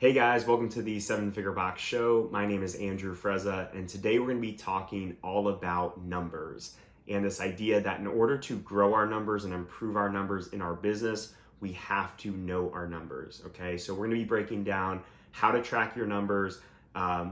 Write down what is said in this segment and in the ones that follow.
Hey guys, welcome to the Seven Figure Box Show. My name is Andrew Frezza, and today we're going to be talking all about numbers and this idea that in order to grow our numbers and improve our numbers in our business, we have to know our numbers. Okay, so we're going to be breaking down how to track your numbers,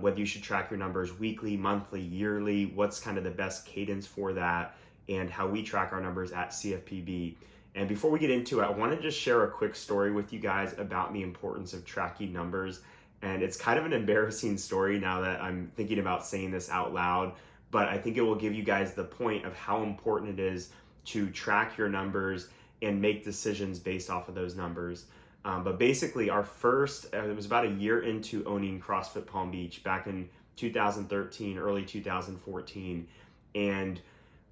whether you should track your numbers weekly, monthly, yearly, what's kind of the best cadence for that, and how we track our numbers at CFPB. And before we get into it, I want to just share a quick story with you guys about the importance of tracking numbers. And it's kind of an embarrassing story now that I'm thinking about saying this out loud, but I think it will give you guys the point of how important it is to track your numbers and make decisions based off of those numbers. But basically it was about a year into owning CrossFit Palm Beach back in 2013, early 2014. And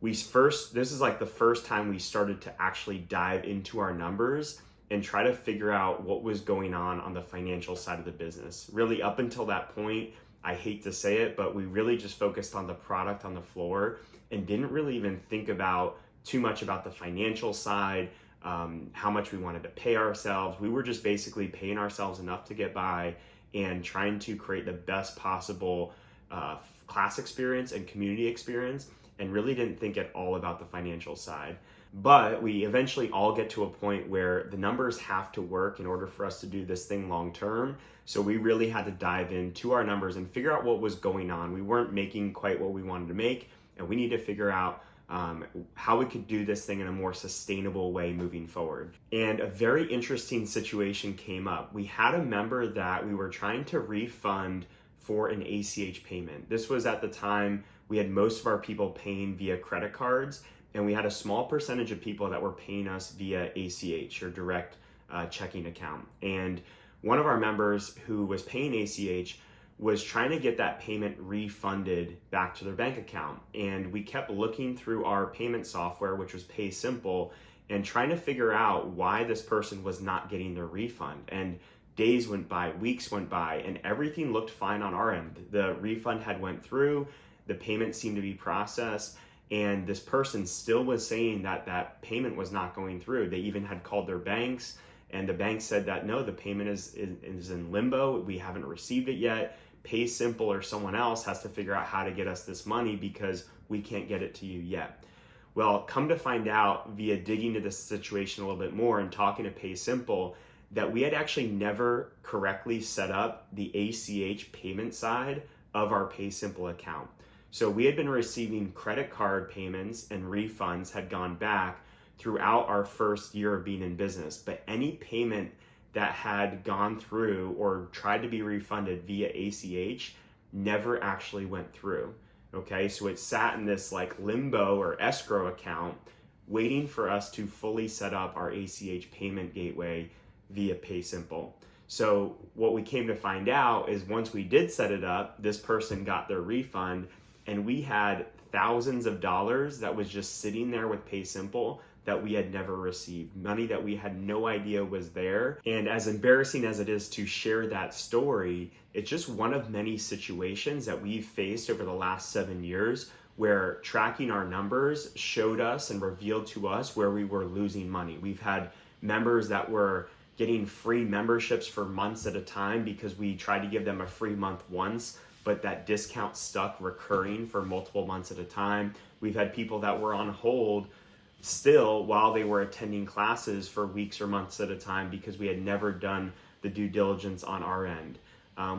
this is like the first time we started to actually dive into our numbers and try to figure out what was going on the financial side of the business. Really, up until that point, I hate to say it, but we really just focused on the product on the floor and didn't really even think about too much about the financial side, how much we wanted to pay ourselves. We were just basically paying ourselves enough to get by and trying to create the best possible class experience and community experience, and really didn't think at all about the financial side. But we eventually all get to a point where the numbers have to work in order for us to do this thing long term. So we really had to dive into our numbers and figure out what was going on. We weren't making quite what we wanted to make, and we need to figure out how we could do this thing in a more sustainable way moving forward. And a very interesting situation came up. We had a member that we were trying to refund for an ACH payment. This was at the time we had most of our people paying via credit cards, and we had a small percentage of people that were paying us via ACH or direct checking account. And one of our members who was paying ACH was trying to get that payment refunded back to their bank account. And we kept looking through our payment software, which was Pay Simple, and trying to figure out why this person was not getting their refund. And days went by, weeks went by, and everything looked fine on our end. The refund had went through, the payment seemed to be processed, and this person still was saying that that payment was not going through. They even had called their banks, and the bank said that no, the payment is in limbo. We haven't received it yet. Pay Simple or someone else has to figure out how to get us this money because we can't get it to you yet. Well, come to find out via digging into this situation a little bit more and talking to Pay Simple, that we had actually never correctly set up the ACH payment side of our Pay Simple account. So we had been receiving credit card payments and refunds had gone back throughout our first year of being in business, but any payment that had gone through or tried to be refunded via ACH never actually went through. Okay, so it sat in this like limbo or escrow account waiting for us to fully set up our ACH payment gateway via Pay Simple. So what we came to find out is once we did set it up, this person got their refund, and we had thousands of dollars that was just sitting there with Pay Simple that we had never received, money that we had no idea was there. And as embarrassing as it is to share that story, it's just one of many situations that we've faced over the last 7 years where tracking our numbers showed us and revealed to us where we were losing money. We've had members that were getting free memberships for months at a time because we tried to give them a free month once, but that discount stuck recurring for multiple months at a time. We've had people that were on hold still while they were attending classes for weeks or months at a time because we had never done the due diligence on our end.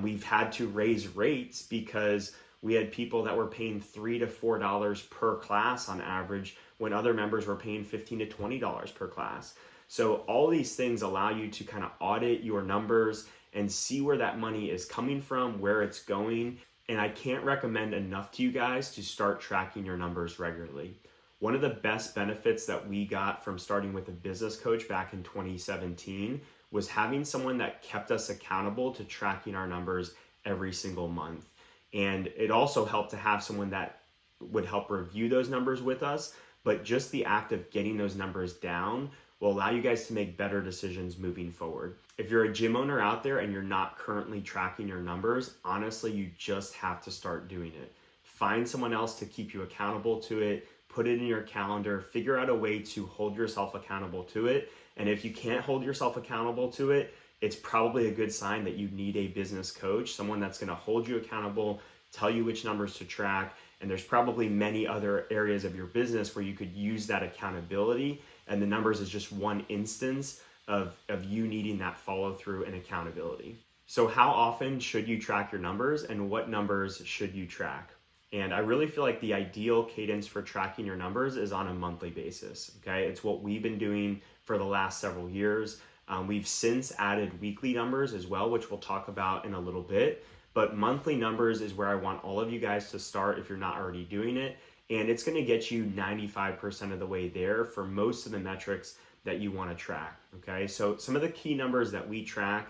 We've had to raise rates because we had people that were paying $3 to $4 per class on average when other members were paying $15 to $20 per class. So all these things allow you to kind of audit your numbers and see where that money is coming from, where it's going. And I can't recommend enough to you guys to start tracking your numbers regularly. One of the best benefits that we got from starting with a business coach back in 2017 was having someone that kept us accountable to tracking our numbers every single month. And it also helped to have someone that would help review those numbers with us, but just the act of getting those numbers down will allow you guys to make better decisions moving forward. If you're a gym owner out there and you're not currently tracking your numbers, honestly, you just have to start doing it. Find someone else to keep you accountable to it, put it in your calendar, figure out a way to hold yourself accountable to it. And if you can't hold yourself accountable to it, it's probably a good sign that you need a business coach, someone that's going to hold you accountable, tell you which numbers to track. And there's probably many other areas of your business where you could use that accountability. And the numbers is just one instance of you needing that follow through and accountability. So how often should you track your numbers, and what numbers should you track? And I really feel like the ideal cadence for tracking your numbers is on a monthly basis, okay? It's what we've been doing for the last several years. We've since added weekly numbers as well, which we'll talk about in a little bit. But monthly numbers is where I want all of you guys to start if you're not already doing it. And it's going to get you 95% of the way there for most of the metrics that you want to track, okay? So some of the key numbers that we track,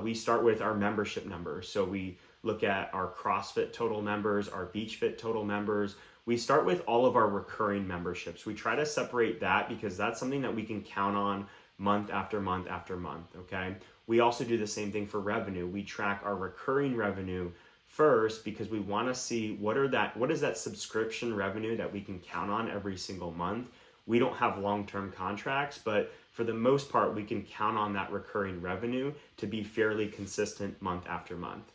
we start with our membership numbers. So we look at our CrossFit total members, our Beach Fit total members. We start with all of our recurring memberships. We try to separate that because that's something that we can count on month after month after month, okay? We also do the same thing for revenue. We track our recurring revenue first because we want to see what is that subscription revenue that we can count on every single month. We don't have long-term contracts, but for the most part, we can count on that recurring revenue to be fairly consistent month after month.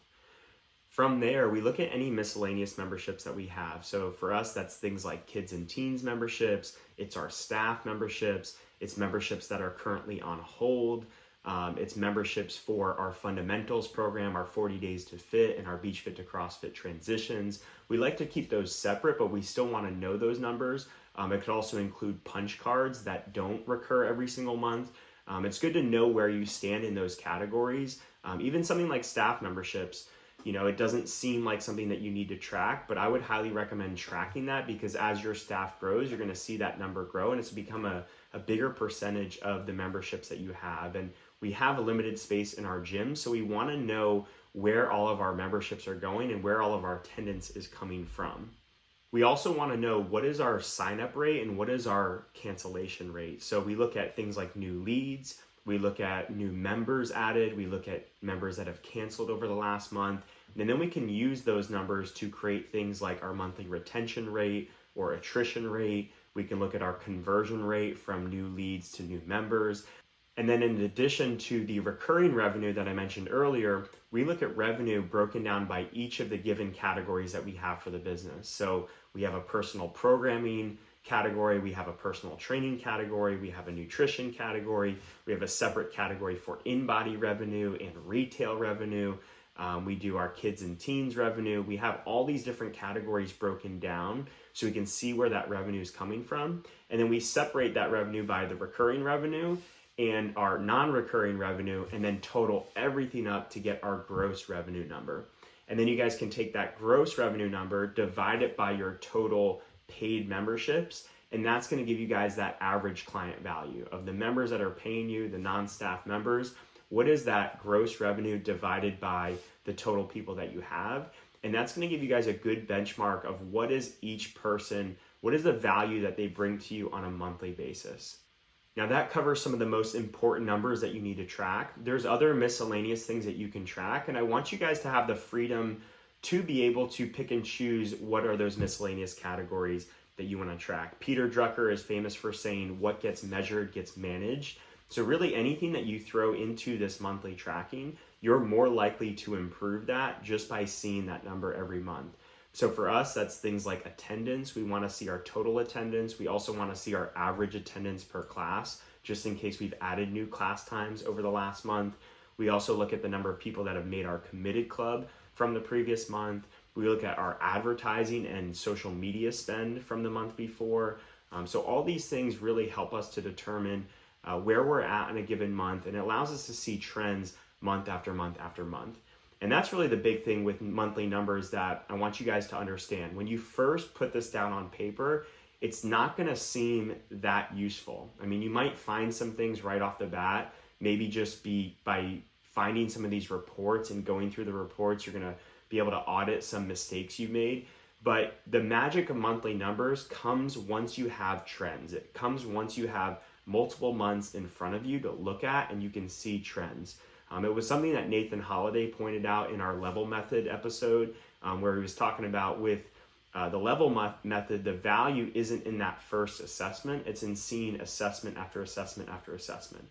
From there, we look at any miscellaneous memberships that we have. So for us, that's things like kids and teens memberships, it's our staff memberships, it's memberships that are currently on hold, it's memberships for our fundamentals program, our 40 days to fit, and our Beach Fit to CrossFit transitions. We like to keep those separate, but we still want to know those numbers. It could also include punch cards that don't recur every single month. It's good to know where you stand in those categories. Even something like staff memberships, it doesn't seem like something that you need to track, but I would highly recommend tracking that because as your staff grows, you're going to see that number grow and it's become a bigger percentage of the memberships that you have. And we have a limited space in our gym, so we want to know where all of our memberships are going and where all of our attendance is coming from. We also want to know what is our sign-up rate and what is our cancellation rate. So we look at things like new leads, we look at new members added, we look at members that have canceled over the last month, and then we can use those numbers to create things like our monthly retention rate or attrition rate. We can look at our conversion rate from new leads to new members. And then in addition to the recurring revenue that I mentioned earlier, we look at revenue broken down by each of the given categories that we have for the business. So we have a personal programming category, we have a personal training category, we have a nutrition category, we have a separate category for in-body revenue and retail revenue. We do our kids and teens revenue. We have all these different categories broken down so we can see where that revenue is coming from. And then we separate that revenue by the recurring revenue and our non-recurring revenue, and then total everything up to get our gross revenue number. And then you guys can take that gross revenue number, divide it by your total paid memberships, and that's going to give you guys that average client value of the members that are paying you, the non-staff members. What is that gross revenue divided by the total people that you have? And that's going to give you guys a good benchmark of what is each person, what is the value that they bring to you on a monthly basis. Now that covers some of the most important numbers that you need to track. There's other miscellaneous things that you can track, and I want you guys to have the freedom to be able to pick and choose what are those miscellaneous categories that you want to track. Peter Drucker is famous for saying what gets measured gets managed. So really anything that you throw into this monthly tracking, you're more likely to improve that just by seeing that number every month. So for us, that's things like attendance. We want to see our total attendance. We also want to see our average attendance per class, just in case we've added new class times over the last month. We also look at the number of people that have made our committed club from the previous month. We look at our advertising and social media spend from the month before. So all these things really help us to determine where we're at in a given month, and it allows us to see trends month after month after month. And that's really the big thing with monthly numbers that I want you guys to understand. When you first put this down on paper, it's not going to seem that useful. I mean, you might find some things right off the bat, maybe just by finding some of these reports and going through the reports, you're going to be able to audit some mistakes you made. But the magic of monthly numbers comes once you have trends. It comes once you have multiple months in front of you to look at and you can see trends. It was something that Nathan Holliday pointed out in our level method episode, where he was talking about with the level method, the value isn't in that first assessment, it's in seeing assessment after assessment after assessment.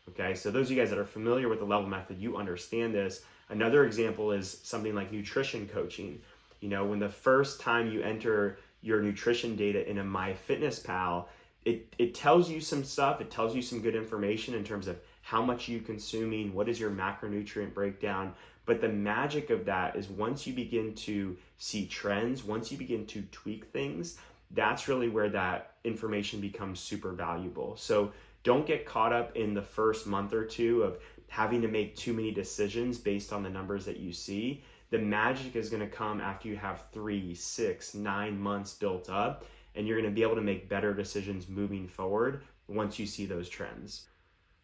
Okay, so those of you guys that are familiar with the level method, you understand this. Another example is something like nutrition coaching. When the first time you enter your nutrition data in a MyFitnessPal, it tells you some stuff. It tells you some good information in terms of how much you're consuming, what is your macronutrient breakdown. But the magic of that is once you begin to see trends, once you begin to tweak things, that's really where that information becomes super valuable. So don't get caught up in the first month or two of having to make too many decisions based on the numbers that you see. The magic is going to come after you have 3, 6, 9 months built up, and you're going to be able to make better decisions moving forward once you see those trends.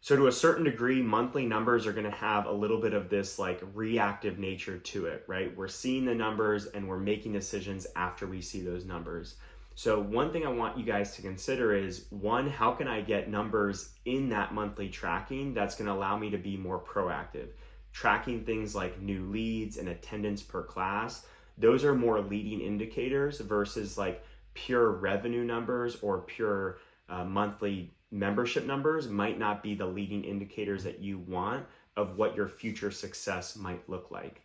So to a certain degree, monthly numbers are going to have a little bit of this like reactive nature to it, right? We're seeing the numbers and we're making decisions after we see those numbers. So one thing I want you guys to consider is, one, how can I get numbers in that monthly tracking that's going to allow me to be more proactive? Tracking things like new leads and attendance per class, those are more leading indicators versus like pure revenue numbers or pure monthly membership numbers might not be the leading indicators that you want of what your future success might look like.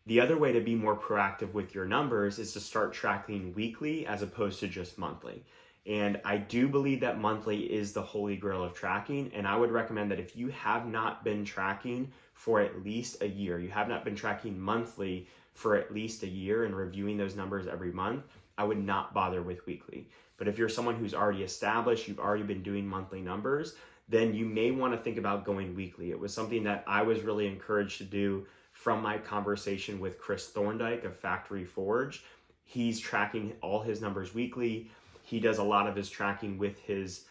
The other way to be more proactive with your numbers is to start tracking weekly as opposed to just monthly. And I do believe that monthly is the holy grail of tracking. And I would recommend that if you have not been tracking for at least a year, you have not been tracking monthly for at least a year and reviewing those numbers every month, I would not bother with weekly. But if you're someone who's already established, you've already been doing monthly numbers, then you may want to think about going weekly. It was something that I was really encouraged to do from my conversation with Chris Thorndike of Factory Forge. He's tracking all his numbers weekly. He does a lot of his tracking with his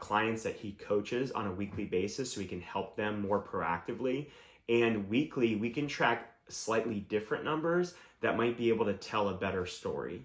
clients that he coaches on a weekly basis so he can help them more proactively. And weekly, we can track slightly different numbers that might be able to tell a better story.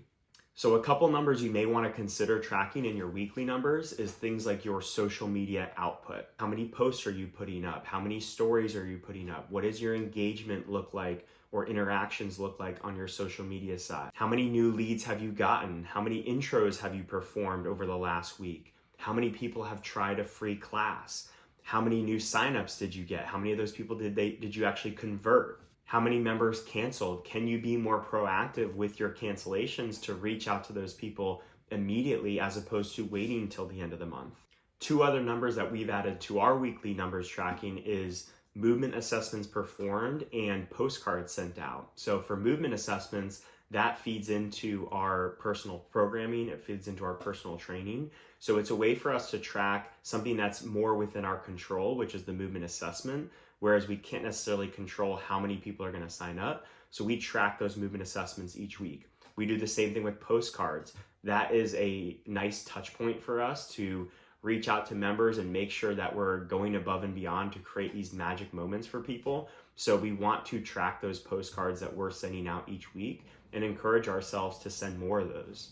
So a couple numbers you may want to consider tracking in your weekly numbers is things like your social media output. How many posts are you putting up? How many stories are you putting up? What does your engagement look like or interactions look like on your social media side? How many new leads have you gotten? How many intros have you performed over the last week? How many people have tried a free class? How many new signups did you get? How many of those people did you actually convert? How many members canceled? Can you be more proactive with your cancellations to reach out to those people immediately as opposed to waiting until the end of the month? Two other numbers that we've added to our weekly numbers tracking is movement assessments performed and postcards sent out. So for movement assessments, that feeds into our personal programming, it feeds into our personal training. So it's a way for us to track something that's more within our control, which is the movement assessment, whereas we can't necessarily control how many people are going to sign up. So we track those movement assessments each week. We do the same thing with postcards. That is a nice touch point for us to reach out to members and make sure that we're going above and beyond to create these magic moments for people. So we want to track those postcards that we're sending out each week and encourage ourselves to send more of those.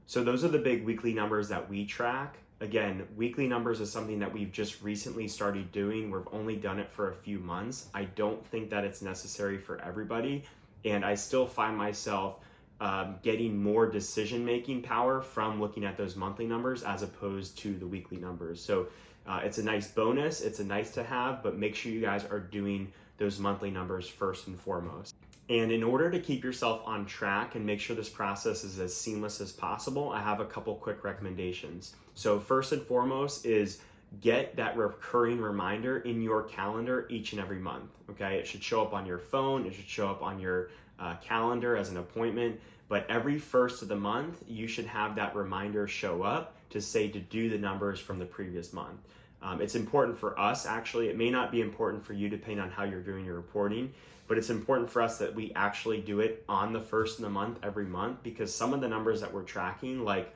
So those are the big weekly numbers that we track. Again, weekly numbers is something that we've just recently started doing. We've only done it for a few months. I don't think that it's necessary for everybody. And I still find myself getting more decision-making power from looking at those monthly numbers as opposed to the weekly numbers. So it's a nice bonus. It's a nice to have, but make sure you guys are doing those monthly numbers first and foremost. And in order to keep yourself on track and make sure this process is as seamless as possible, I have a couple quick recommendations. So first and foremost is get that recurring reminder in your calendar each and every month, okay? It should show up on your phone, it should show up on your calendar as an appointment, but every first of the month, you should have that reminder show up to say to do the numbers from the previous month. It's important for us, actually. It may not be important for you depending on how you're doing your reporting, but it's important for us that we actually do it on the first of the month every month, because some of the numbers that we're tracking, like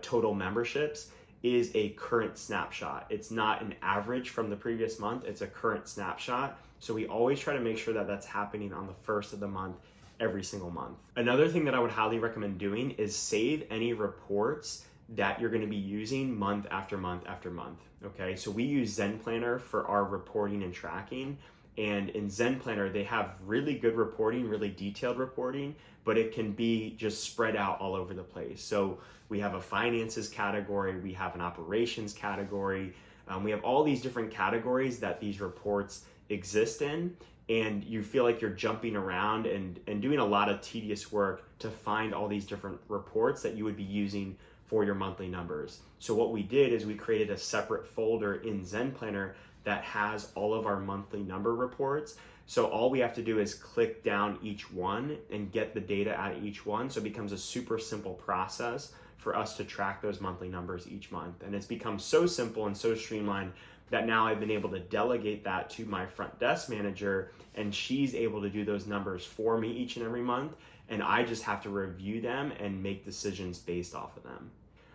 total memberships, is a current snapshot. It's not an average from the previous month, it's a current snapshot. So we always try to make sure that that's happening on the first of the month every single month. Another thing that I would highly recommend doing is save any reports that you're going to be using month after month after month. Okay, so we use Zen Planner for our reporting and tracking. And in Zen Planner, they have really good reporting, really detailed reporting, but it can be just spread out all over the place. So we have a finances category, we have an operations category, We have all these different categories that these reports exist in, and you feel like you're jumping around and doing a lot of tedious work to find all these different reports that you would be using for your monthly numbers. So what we did is we created a separate folder in Zen Planner that has all of our monthly number reports. So all we have to do is click down each one and get the data out of each one. So it becomes a super simple process for us to track those monthly numbers each month. And it's become so simple and so streamlined that now I've been able to delegate that to my front desk manager, and she's able to do those numbers for me each and every month. And I just have to review them and make decisions based off of them.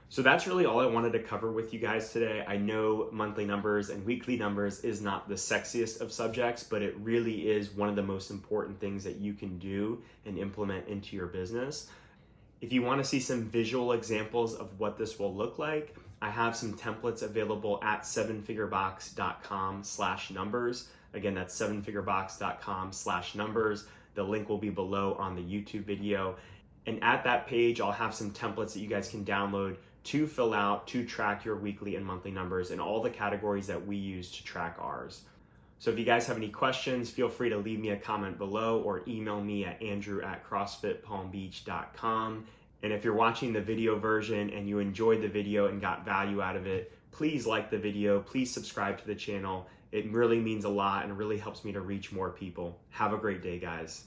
So that's really all I wanted to cover with you guys today. I know monthly numbers and weekly numbers is not the sexiest of subjects, but it really is one of the most important things that you can do and implement into your business. If you want to see some visual examples of what this will look like, I have some templates available at sevenfigurebox.com/numbers. Again, that's sevenfigurebox.com/numbers. The link will be below on the YouTube video. And at that page, I'll have some templates that you guys can download to fill out, to track your weekly and monthly numbers in all the categories that we use to track ours. So if you guys have any questions, feel free to leave me a comment below or email me at andrew@crossfitpalmbeach.com. And if you're watching the video version and you enjoyed the video and got value out of it, please like the video, please subscribe to the channel. It really means a lot and really helps me to reach more people. Have a great day, guys.